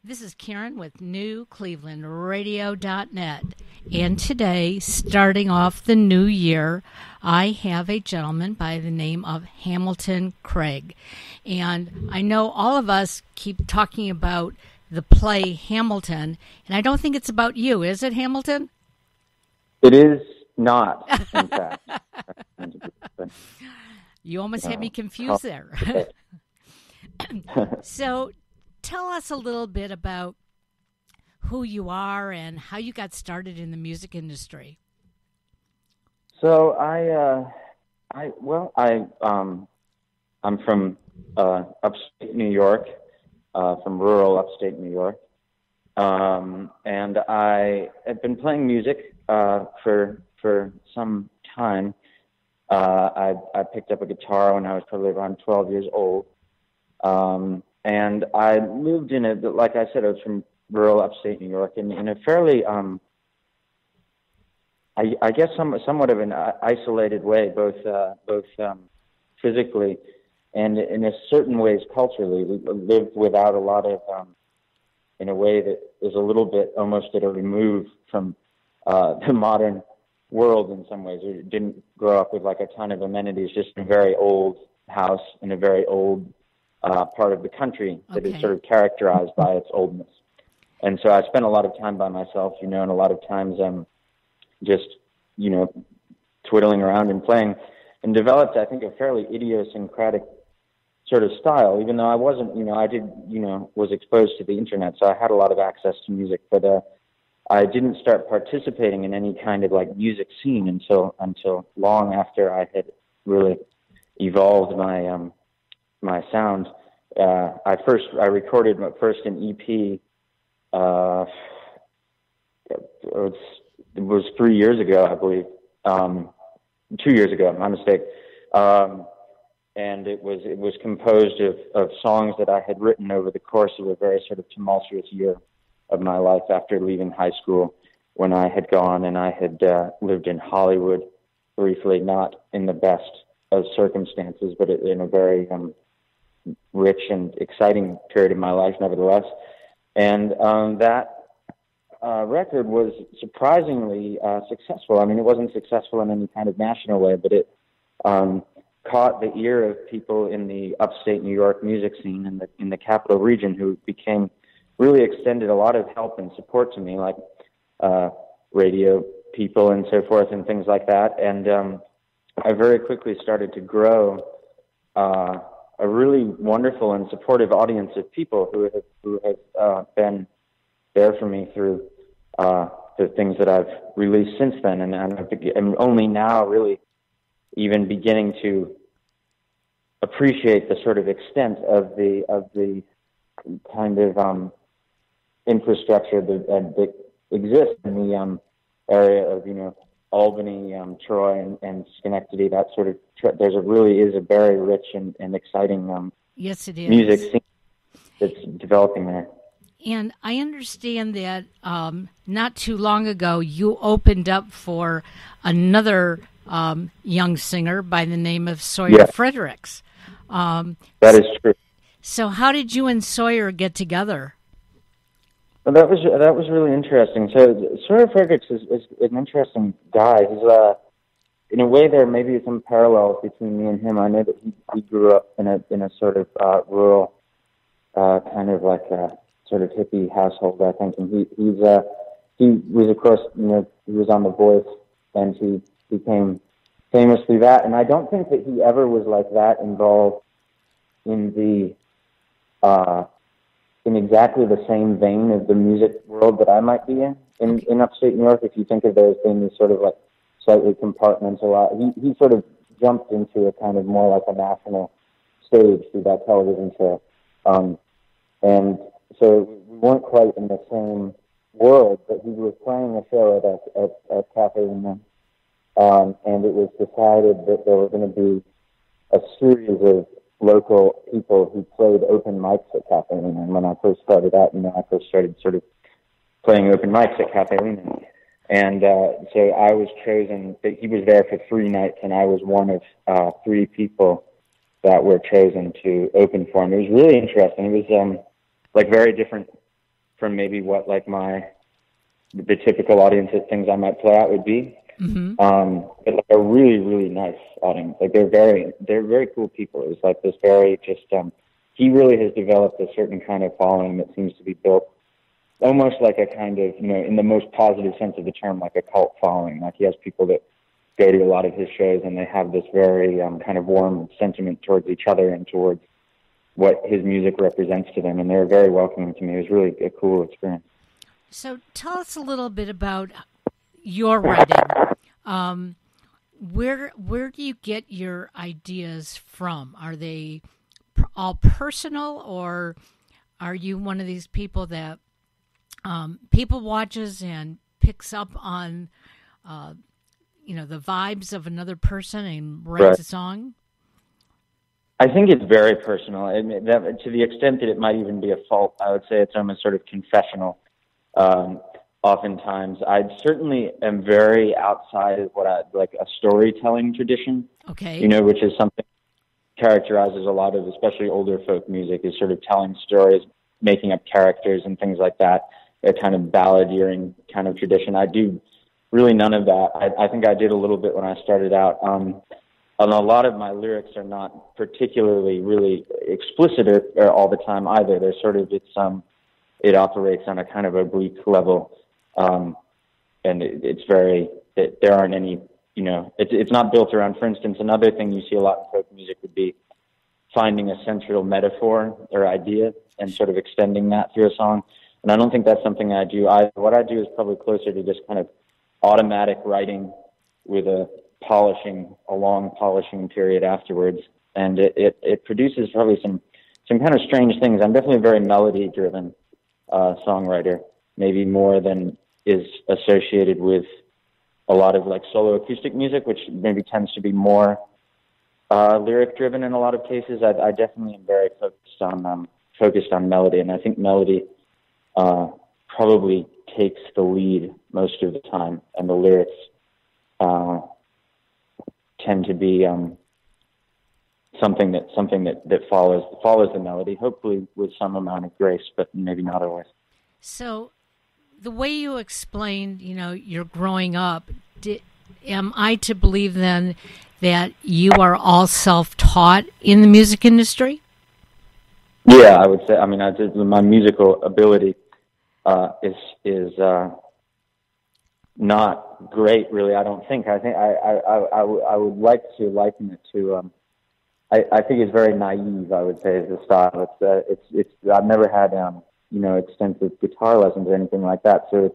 This is Karen with NewClevelandRadio.net. And today, starting off the new year, I have a gentleman by the name of Hamilton Craig. And I know all of us keep talking about the play Hamilton, and I don't think it's about you, is it, Hamilton? It is not, in fact. You almost had me confused there. So tell us a little bit about who you are and how you got started in the music industry. So I'm from upstate New York, from rural upstate New York, and I have been playing music for some time. I picked up a guitar when I was probably around 12 years old, and I lived like I said, I was from rural upstate New York, in a fairly, I guess, somewhat of an isolated way, both physically and in a certain ways culturally. We lived without a lot of, in a way that is a little bit almost at a remove from the modern world in some ways. We didn't grow up with like a ton of amenities, just a very old house in a very old part of the country that is sort of characterized by its oldness. And so I spent a lot of time by myself, and a lot of times just, twiddling around and playing, and developed, I think, a fairly idiosyncratic sort of style, even though I wasn't, was exposed to the internet, so I had a lot of access to music, but I didn't start participating in any kind of like music scene until long after I had really evolved my sound. I recorded my first an EP. It was 3 years ago, I believe. 2 years ago, my mistake. And it was composed of songs that I had written over the course of a very sort of tumultuous year of my life after leaving high school, when I had gone and I had lived in Hollywood briefly, not in the best of circumstances, but in a very rich and exciting period of my life, nevertheless. And that record was surprisingly successful. I mean, it wasn't successful in any kind of national way, but it caught the ear of people in the upstate New York music scene in the capital region, who really extended a lot of help and support to me, like radio people and so forth and things like that. And I very quickly started to grow a really wonderful and supportive audience of people who have been there for me through the things that I've released since then, and I'm only now really even beginning to appreciate the sort of extent of the kind of infrastructure that exists in the area of Albany, Troy, and Schenectady. That sort of really is a very rich and exciting yes, it is, music scene that's developing there. And I understand that not too long ago you opened up for another young singer by the name of Sawyer Fredericks. That is true. So how did you and Sawyer get together? Well, that was really interesting. So Sawyer Fredericks is an interesting guy. He's in a way there may be some parallels between me and him. I know that he grew up in a sort of rural kind of like a sort of hippie household, I think, and he was of course he was on The Voice, and he became famous through that. And I don't think that he ever was like that involved in in exactly the same vein of the music world that I might be in upstate New York. If you think of those things sort of like slightly compartmentalized, he sort of jumped into a kind of more like a national stage through that television show, and so we weren't quite in the same world, but he was playing a show at Cafe Luna, and it was decided that there were going to be a series of local people who played open mics at Cafe Luna. And when I first started out, I first started sort of playing open mics at Cafe Luna. And so I was chosen, that he was there for 3 nights, and I was one of 3 people that were chosen to open for him. It was really interesting. It was like very different from maybe what like the typical audience that things I might play out would be. Mm-hmm. But like a really, really nice audience. Like they're very cool people. It was like this very just, he really has developed a certain kind of following that seems to be built almost like a kind of, in the most positive sense of the term, like a cult following. Like he has people that go to a lot of his shows and they have this very kind of warm sentiment towards each other and towards what his music represents to them. And they were very welcoming to me. It was really a cool experience. So tell us a little bit about your writing. Where do you get your ideas from? Are they all personal, or are you one of these people that people watches and picks up on the vibes of another person and writes a song? I think it's very personal. I mean, to the extent that it might even be a fault, I would say it's almost sort of confessional. Oftentimes, I certainly am very outside of what I like a storytelling tradition. Okay. Which is something that characterizes a lot of, especially older folk music, is sort of telling stories, making up characters and things like that. A kind of balladeering kind of tradition. I do really none of that. I think I did a little bit when I started out. And a lot of my lyrics are not particularly really explicit or all the time either. They're sort of, it operates on a kind of oblique level. And there aren't any, it's not built around, for instance, another thing you see a lot in folk music would be finding a central metaphor or idea and sort of extending that through a song. And I don't think that's something I do. What I do is probably closer to just kind of automatic writing with a long polishing period afterwards. And it produces probably some kind of strange things. I'm definitely a very melody-driven songwriter, maybe more than is associated with a lot of like solo acoustic music, which maybe tends to be more lyric-driven in a lot of cases. I definitely am very focused on melody, and I think melody probably takes the lead most of the time, and the lyrics tend to be something that follows the melody, hopefully with some amount of grace, but maybe not always. So, the way you explained, you're growing up, am I to believe then that you are all self-taught in the music industry? Yeah, I would say. I mean, my musical ability is not great, really. I don't think. I think I would like to liken it to. I think it's very naive. I would say is the style. It's. I've never had extensive guitar lessons or anything like that. So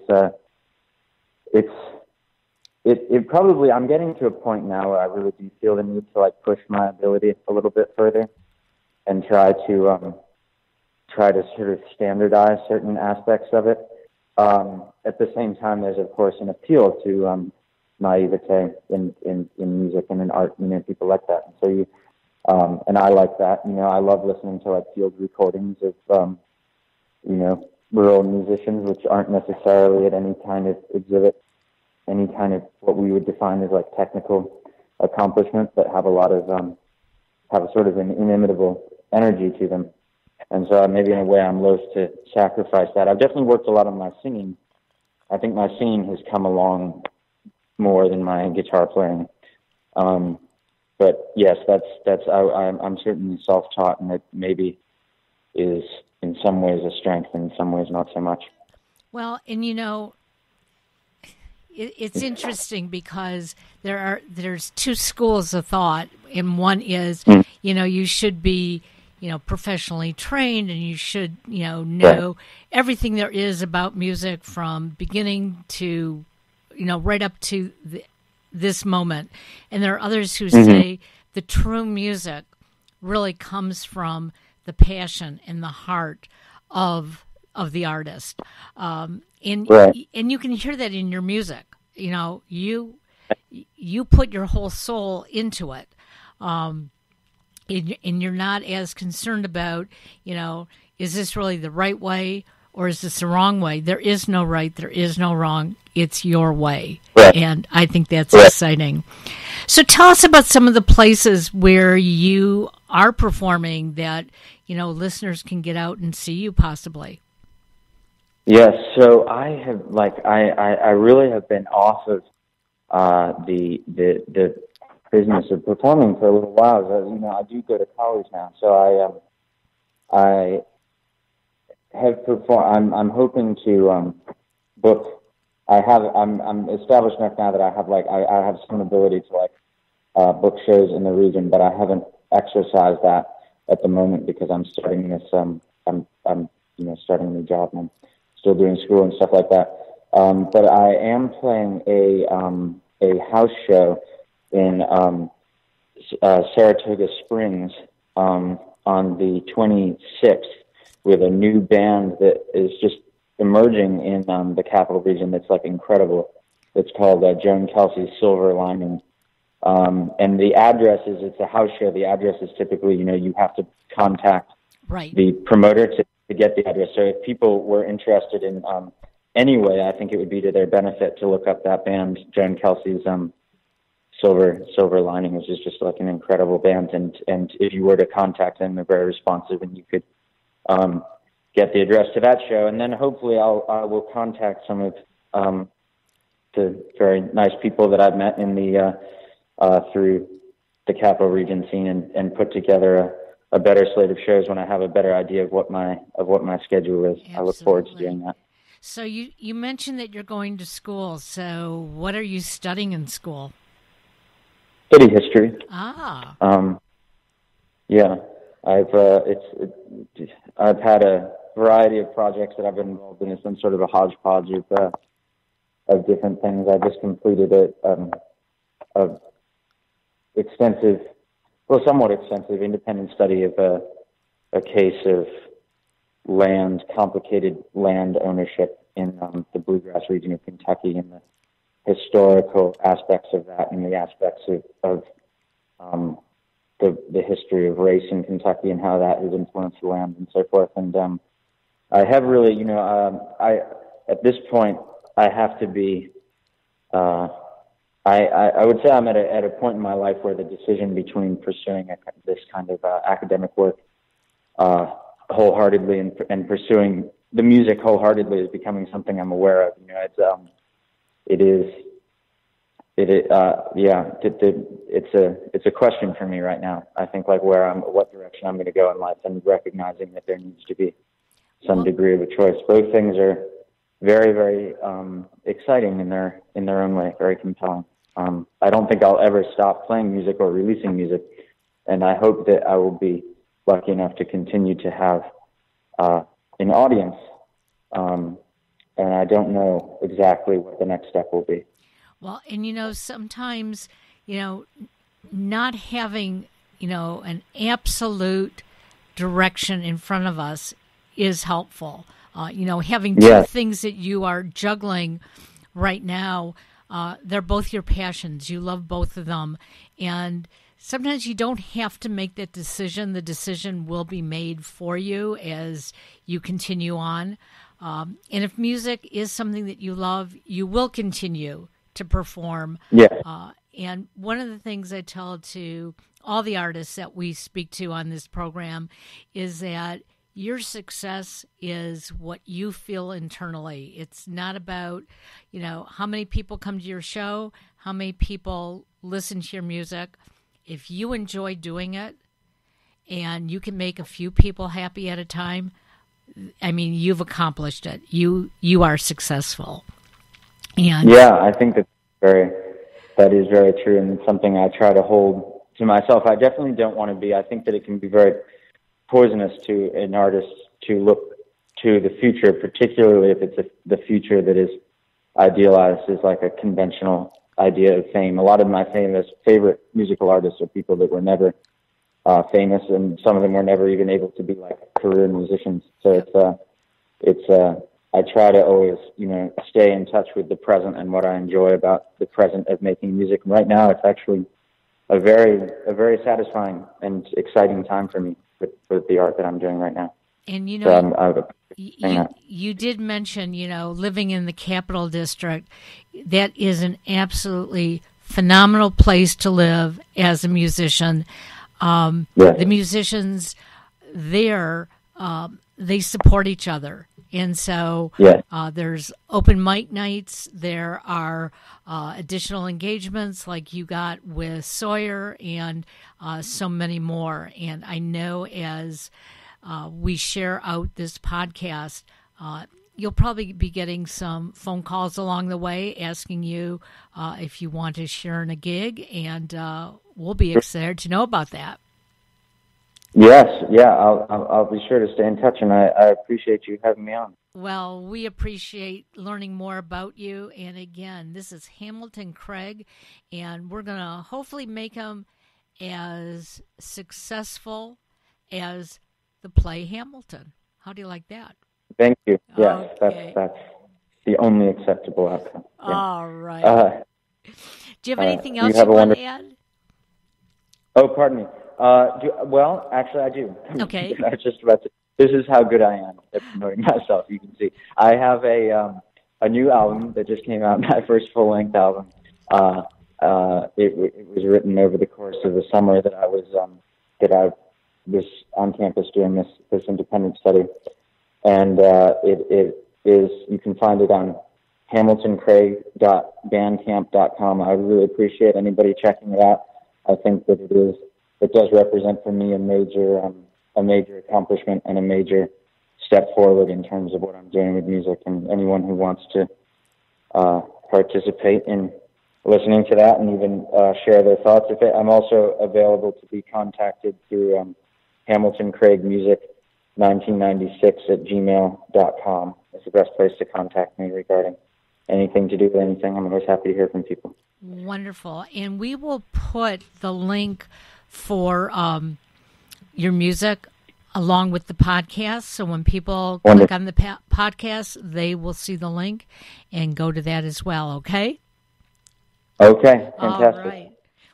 it probably. I'm getting to a point now where I really do feel the need to like push my ability a little bit further and try to sort of standardize certain aspects of it. At the same time, there's of course an appeal to naivete in music and in art. People like that, and so and I like that. I love listening to like field recordings of rural musicians, which aren't necessarily at any kind of exhibit any kind of what we would define as like technical accomplishment, but have a lot of have a sort of an inimitable energy to them. And so maybe in a way I'm loath to sacrifice that. I've definitely worked a lot on my singing. I think my singing has come along more than my guitar playing. But yes, I'm certainly self-taught, and it maybe is in some ways a strength, and in some ways not so much. Well, and it's interesting because there's two schools of thought, and one is you should be professionally trained, and you should know everything there is about music from beginning to right up to this moment. And there are others who say the true music really comes from the passion and the heart of the artist. And you can hear that in your music. You put your whole soul into it. And you're not as concerned about, is this really the right way or is this the wrong way? There is no right, there is no wrong. It's your way. Right. And I think that's exciting. So tell us about some of the places where you are performing that, listeners can get out and see you possibly. Yes, so I have I really have been off of the business of performing for a little while. So, I do go to college now, so I have performed. I'm hoping to book. I'm established enough now that I have some ability to book shows in the region, but I haven't exercised that at the moment because I'm starting this. I'm starting a new job and I'm still doing school and stuff like that. But I am playing a house show in Saratoga Springs on the 26th with a new band that is just emerging in the Capital Region. That's incredible. It's called Joan Kelsey's Silver Lining. And the address it's a house show. The address is typically, you have to contact the promoter to get the address. So if people were interested in any way, I think it would be to their benefit to look up that band, Joan Kelsey's Silver Lining, which is just an incredible band. And if you were to contact them, they're very responsive, and you could get the address to that show. And then hopefully I will contact some of the very nice people that I've met in the through the Capital Region scene and put together a better slate of shows when I have a better idea of what my schedule is. Absolutely. I look forward to doing that. So you mentioned that you're going to school. So what are you studying in school? Study history. Ah. Yeah, I've had a variety of projects that I've been involved in. It's been sort of a hodgepodge of different things. I just completed a somewhat extensive independent study of a case of complicated land ownership in the bluegrass region of Kentucky, and the historical aspects of that, and the aspects of the history of race in Kentucky and how that has influenced the land and so forth. And I have really, at this point, I have to be. I would say I'm at a point in my life where the decision between pursuing this kind of academic work wholeheartedly and pursuing the music wholeheartedly is becoming something I'm aware of. It's a question for me right now. I think what direction I'm going to go in life, and recognizing that there needs to be some degree of a choice. Both things are very, very exciting in their own way, very compelling. I don't think I'll ever stop playing music or releasing music, and I hope that I will be lucky enough to continue to have an audience. And I don't know exactly what the next step will be. Well, and sometimes, not having, an absolute direction in front of us is helpful. Having two things that you are juggling right now, they're both your passions. You love both of them. And sometimes you don't have to make that decision. The decision will be made for you as you continue on. And if music is something that you love, you will continue to perform. Yeah. And one of the things I tell to all the artists that we speak to on this program is that your success is what you feel internally. It's not about, how many people come to your show, how many people listen to your music. If you enjoy doing it and you can make a few people happy at a time, you've accomplished it. You are successful. And I think that is very true, and something I try to hold to myself. I definitely don't want to be. I think that it can be very poisonous to an artist to look to the future, particularly if it's the future that is idealized as like a conventional idea of fame. A lot of my favorite musical artists are people that were never famous, and some of them were never even able to be like career musicians. So I try to always, stay in touch with the present and what I enjoy about the present of making music. And right now, it's actually a very satisfying and exciting time for me with the art that I'm doing right now. And you did mention, living in the Capital District. That is an absolutely phenomenal place to live as a musician. The musicians there, they support each other. And so Yes. there's open mic nights. There are additional engagements like you got with Sawyer and so many more. And I know as we share out this podcast, you'll probably be getting some phone calls along the way asking you if you want to share in a gig, and we'll be excited to know about that. Yes, yeah, I'll be sure to stay in touch, and I appreciate you having me on. Well, we appreciate learning more about you. And again, this is Hamilton Craig, and we're going to hopefully make him as successful as the play Hamilton. How do you like that? Thank you. Yes, Okay. that's the only acceptable outcome. Yeah. All right. Do you have anything else you want to add? Oh, pardon me. Well, actually, I do. Okay. I was just about to. This is how good I am at promoting myself. You can see I have a new album that just came out. My first full length album. It was written over the course of the summer that I was on campus doing this independent study, and it is. You can find it on hamiltoncraig.bandcamp.com. I would really appreciate anybody checking it out. I think that it does represent for me a major accomplishment and a major step forward in terms of what I'm doing with music. And anyone who wants to participate in listening to that and even share their thoughts with it, I'm also available to be contacted through Hamilton Craig Music 1996 at gmail.com. It's the best place to contact me regarding anything to do with anything. I'm always happy to hear from people. Wonderful. And we will put the link for your music along with the podcast. So when people click on the podcast, they will see the link and go to that as well. Okay? Okay. Fantastic. All right.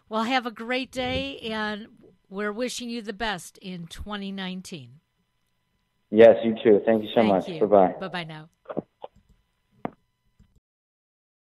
Well, have a great day, and we're wishing you the best in 2019. Yes, you too. Thank you so much. You. Bye-bye. Bye-bye now.